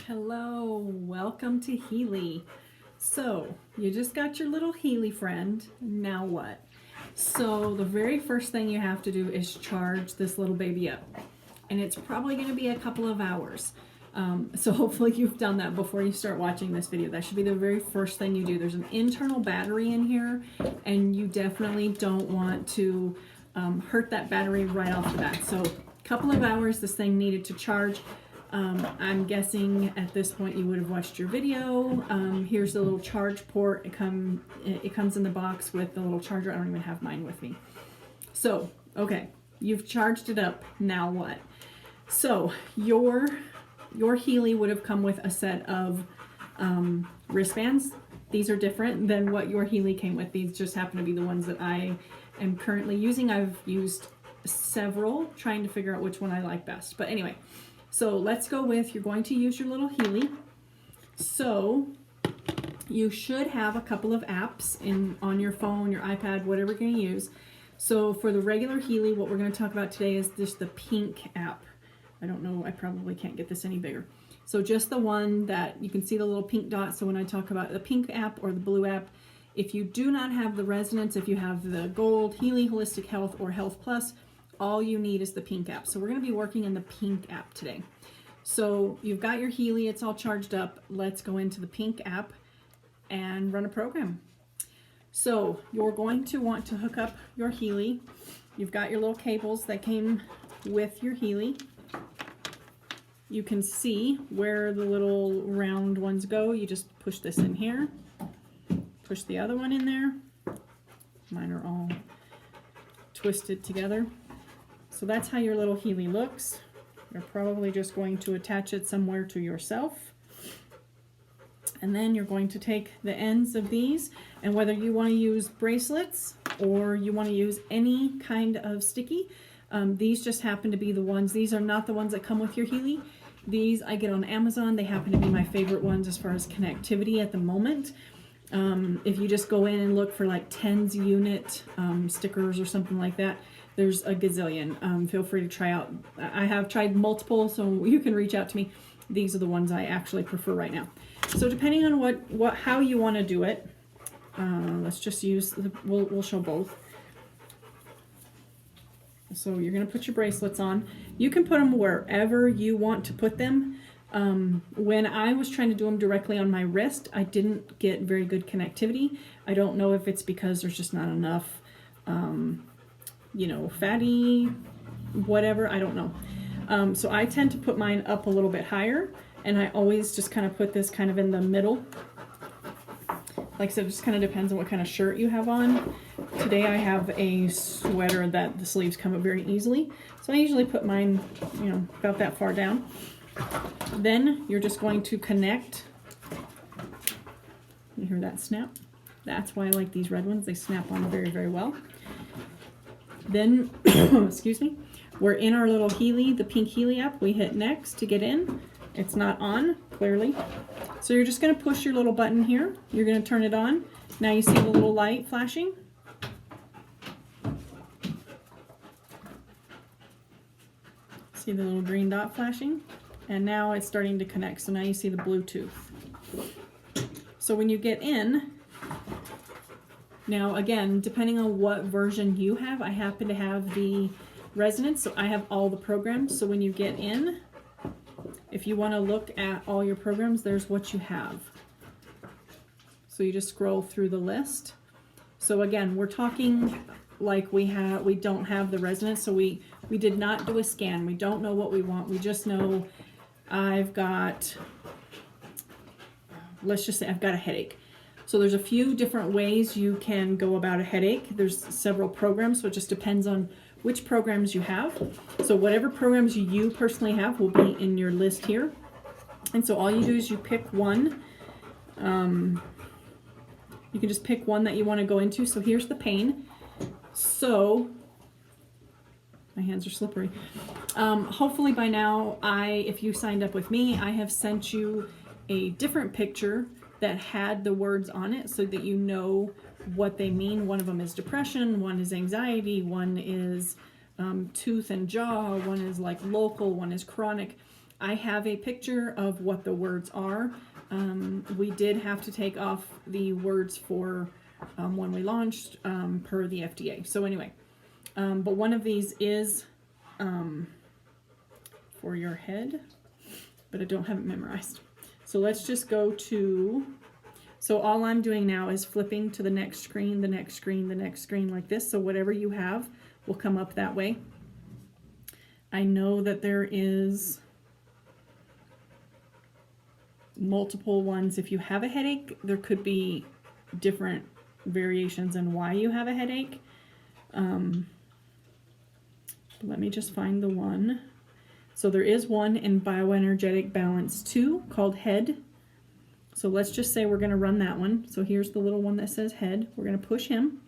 Hello, welcome to Healy. So, you just got your little Healy friend. Now what? So, the very first thing you have to do is charge this little baby up. And it's probably going to be a couple of hours. So hopefully you've done that before you start watching this video. That should be the very first thing you do. There's an internal battery in here, and you definitely don't want to hurt that battery right off the bat. So, a couple of hours this thing needed to charge. I'm guessing at this point you would have watched your video. Here's the little charge port. It comes in the box with the little charger. I don't even have mine with me. So, okay, you've charged it up. Now what? So, your Healy would have come with a set of wristbands. These are different than what your Healy came with. These just happen to be the ones that I am currently using. I've used several, trying to figure out which one I like best. But anyway, so let's go with, you're going to use your little Healy. So you should have a couple of apps on your phone, your iPad, whatever you're going to use. So for the regular Healy, what we're going to talk about today is just the pink app. I don't know, I probably can't get this any bigger. So just the one that you can see the little pink dot. So when I talk about the pink app or the blue app, if you do not have the Resonance, if you have the Gold, Healy Holistic Health, or Health Plus, all you need is the pink app. So we're going to be working in the pink app today. So you've got your Healy, it's all charged up. Let's go into the pink app and run a program. So you're going to want to hook up your Healy. You've got your little cables that came with your Healy. You can see where the little round ones go. You just push this in here, push the other one in there. Mine are all twisted together. So that's how your little Healy looks. You're probably just going to attach it somewhere to yourself. And then you're going to take the ends of these, and whether you want to use bracelets or you want to use any kind of sticky, these just happen to be the ones. These are not the ones that come with your Healy. These I get on Amazon. They happen to be my favorite ones as far as connectivity at the moment. If you just go in and look for like 10s unit stickers or something like that, there's a gazillion. Feel free to try out. I have tried multiple, so you can reach out to me. These are the ones I actually prefer right now. So depending on how you want to do it, let's just use we'll show both. So you're going to put your bracelets on. You can put them wherever you want to put them. When I was trying to do them directly on my wrist, I didn't get very good connectivity. I don't know if it's because there's just not enough, fatty, whatever, I don't know. So I tend to put mine up a little bit higher, and I always just kind of put this kind of in the middle. Like I said, it just kind of depends on what kind of shirt you have on. Today I have a sweater that the sleeves come up very easily. So I usually put mine, about that far down. Then you're just going to connect. You hear that snap? That's why I like these red ones. They snap on very, very well. Then, excuse me, we're in our little Healy, the pink Healy app. We hit next to get in. It's not on, clearly. So you're just going to push your little button here. You're going to turn it on. Now you see the little light flashing. See the little green dot flashing? And now it's starting to connect. So now you see the Bluetooth. So when you get in, now again, depending on what version you have, I happen to have the Resonance, so I have all the programs. So when you get in, if you want to look at all your programs, there's what you have. So you just scroll through the list. So again, we're talking like we don't have the Resonance, so we did not do a scan. We don't know what we want. We just know I've got, let's just say I've got a headache. So there's a few different ways you can go about a headache. There's several programs, so it just depends on which programs you have. So whatever programs you personally have will be in your list here. And so all you do is you pick one. You can just pick one that you want to go into. So here's the pain. So my hands are slippery. Hopefully by now, if you signed up with me, I have sent you a different picture that had the words on it so that you know what they mean. One of them is depression, one is anxiety, one is tooth and jaw, one is like local, one is chronic. I have a picture of what the words are. We did have to take off the words for when we launched per the FDA. So anyway, but one of these is for your head, but I don't have it memorized. So let's just go to, so all I'm doing now is flipping to the next screen, the next screen, the next screen like this. So whatever you have will come up that way. I know that there is multiple ones. If you have a headache, there could be different variations in why you have a headache. Let me just find the one. So there is one in Bioenergetic Balance 2 called Head. So let's just say we're going to run that one. So here's the little one that says Head. We're going to push him.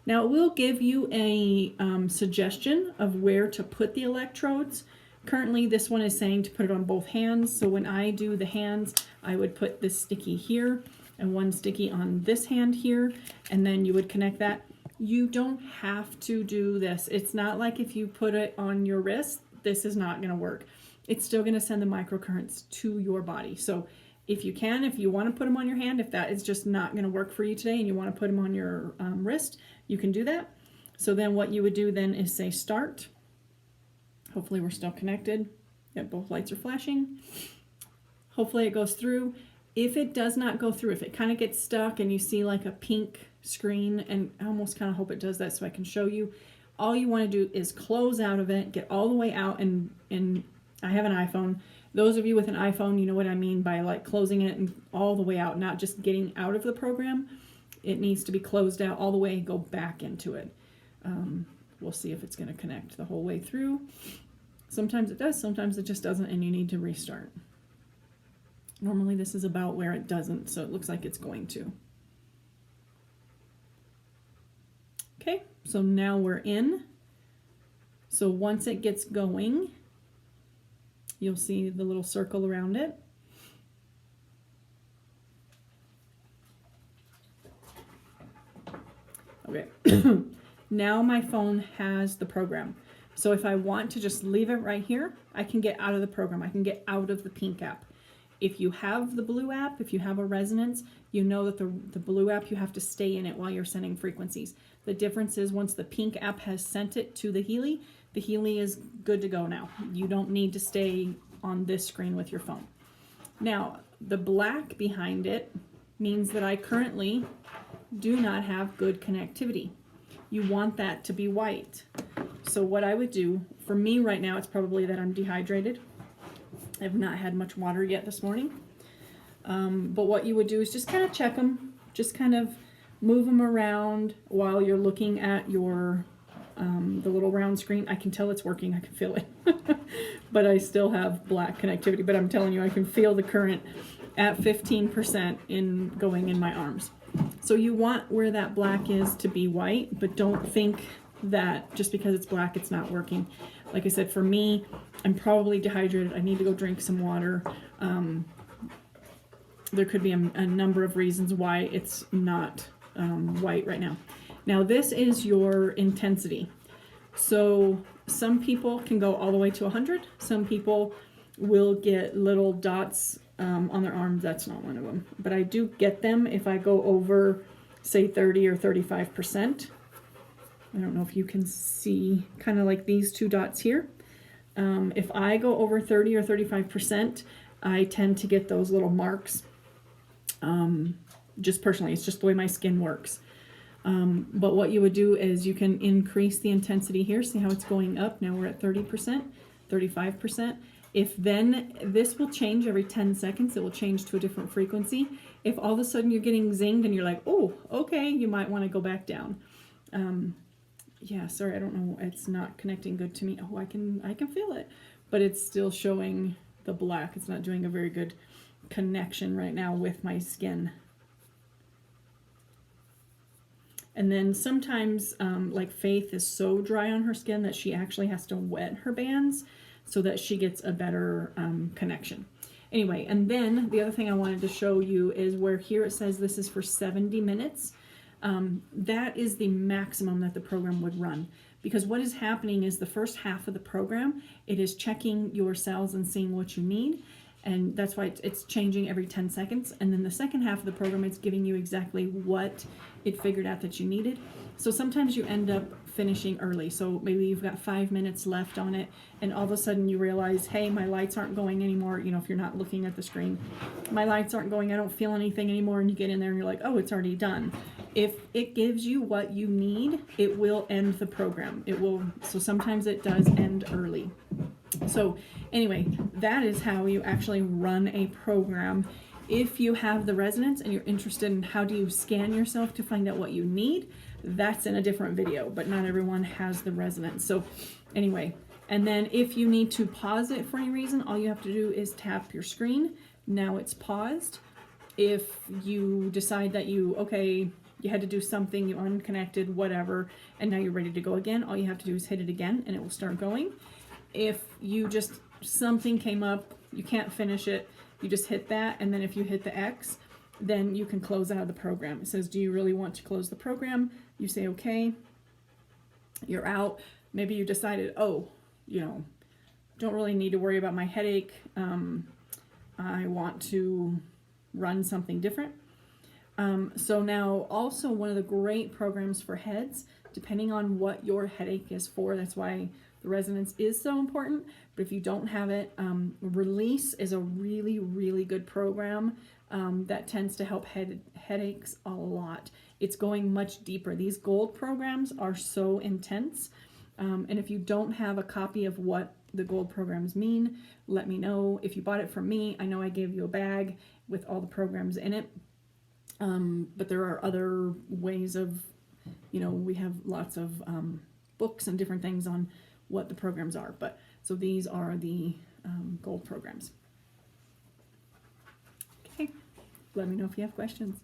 Now it will give you a suggestion of where to put the electrodes. Currently this one is saying to put it on both hands. So when I do the hands, I would put this sticky here and one sticky on this hand here, and then you would connect that. You don't have to do this. It's not like if you put it on your wrist, this is not going to work. It's still going to send the microcurrents to your body. So if you can, if you want to put them on your hand, if that is just not going to work for you today and you want to put them on your wrist, you can do that. So then what you would do then is say start. Hopefully we're still connected. Yep, both lights are flashing. Hopefully it goes through. If it does not go through, if it kind of gets stuck and you see like a pink screen, and I almost kind of hope it does that so I can show you, all you want to do is close out of it, get all the way out, and I have an iPhone. Those of you with an iPhone, you know what I mean by like closing it and all the way out, not just getting out of the program. It needs to be closed out all the way, go back into it. We'll see if it's going to connect the whole way through. Sometimes it does, sometimes it just doesn't, and you need to restart. Normally this is about where it doesn't, so it looks like it's going to. Okay, so now we're in. So once it gets going, you'll see the little circle around it. Okay, now my phone has the program. So if I want to just leave it right here, I can get out of the program. I can get out of the pink app. If you have the blue app, if you have a resonance, you know that the blue app, you have to stay in it while you're sending frequencies. The difference is once the pink app has sent it to the Healy is good to go now. You don't need to stay on this screen with your phone. Now, the black behind it means that I currently do not have good connectivity. You want that to be white. So what I would do, for me right now, it's probably that I'm dehydrated. I have not had much water yet this morning. But what you would do is just kind of check them, just kind of move them around while you're looking at your the little round screen. I can tell it's working, I can feel it. But I still have black connectivity, but I'm telling you, I can feel the current at 15% going in my arms. So you want where that black is to be white, but don't think that just because it's black, it's not working. Like I said, for me, I'm probably dehydrated. I need to go drink some water. There could be a number of reasons why it's not white right now. Now this is your intensity. So some people can go all the way to 100. Some people will get little dots on their arms. That's not one of them. But I do get them if I go over, say, 30 or 35%. I don't know if you can see kind of like these two dots here. If I go over 30 or 35%, I tend to get those little marks. Just personally, it's just the way my skin works. But what you would do is you can increase the intensity here. See how it's going up? Now we're at 30%, 35%. If then, this will change every 10 seconds. It will change to a different frequency. If all of a sudden you're getting zinged and you're like, oh, okay, you might want to go back down. Yeah, sorry, I don't know. It's not connecting good to me. Oh, I can feel it, but it's still showing the black. It's not doing a very good connection right now with my skin. And then sometimes, like Faith is so dry on her skin that she actually has to wet her bands so that she gets a better connection. Anyway, and then the other thing I wanted to show you is where here it says this is for 70 minutes. That is the maximum that the program would run. because what is happening is the first half of the program, it is checking your cells and seeing what you need. And that's why it's changing every 10 seconds. And then the second half of the program, it's giving you exactly what it figured out that you needed. So sometimes you end up finishing early. So maybe you've got 5 minutes left on it, and all of a sudden you realize, hey, my lights aren't going anymore. You know, if you're not looking at the screen, my lights aren't going, I don't feel anything anymore. And you get in there and you're like, oh, it's already done. If it gives you what you need, it will end the program. It will. So sometimes it does end early. So anyway, that is how you actually run a program. If you have the resonance and you're interested in how do you scan yourself to find out what you need, that's in a different video, but not everyone has the resonance. So anyway, and then if you need to pause it for any reason, all you have to do is tap your screen. Now it's paused. If you decide that you had to do something, you unconnected, whatever, and now you're ready to go again, all you have to do is hit it again and it will start going. If you just, something came up, you can't finish it, you just hit that, and then if you hit the X, then you can close out of the program. It says, do you really want to close the program? You say, okay, you're out. Maybe you decided, oh, you know, don't really need to worry about my headache. I want to run something different. So now also one of the great programs for heads, depending on what your headache is for, that's why the resonance is so important. But if you don't have it, Release is a really, really good program that tends to help headaches a lot. It's going much deeper. These gold programs are so intense. And if you don't have a copy of what the gold programs mean, let me know. If you bought it from me, I know I gave you a bag with all the programs in it. But there are other ways of, you know, we have lots of books and different things on what the programs are. But so these are the gold programs. Okay, let me know if you have questions.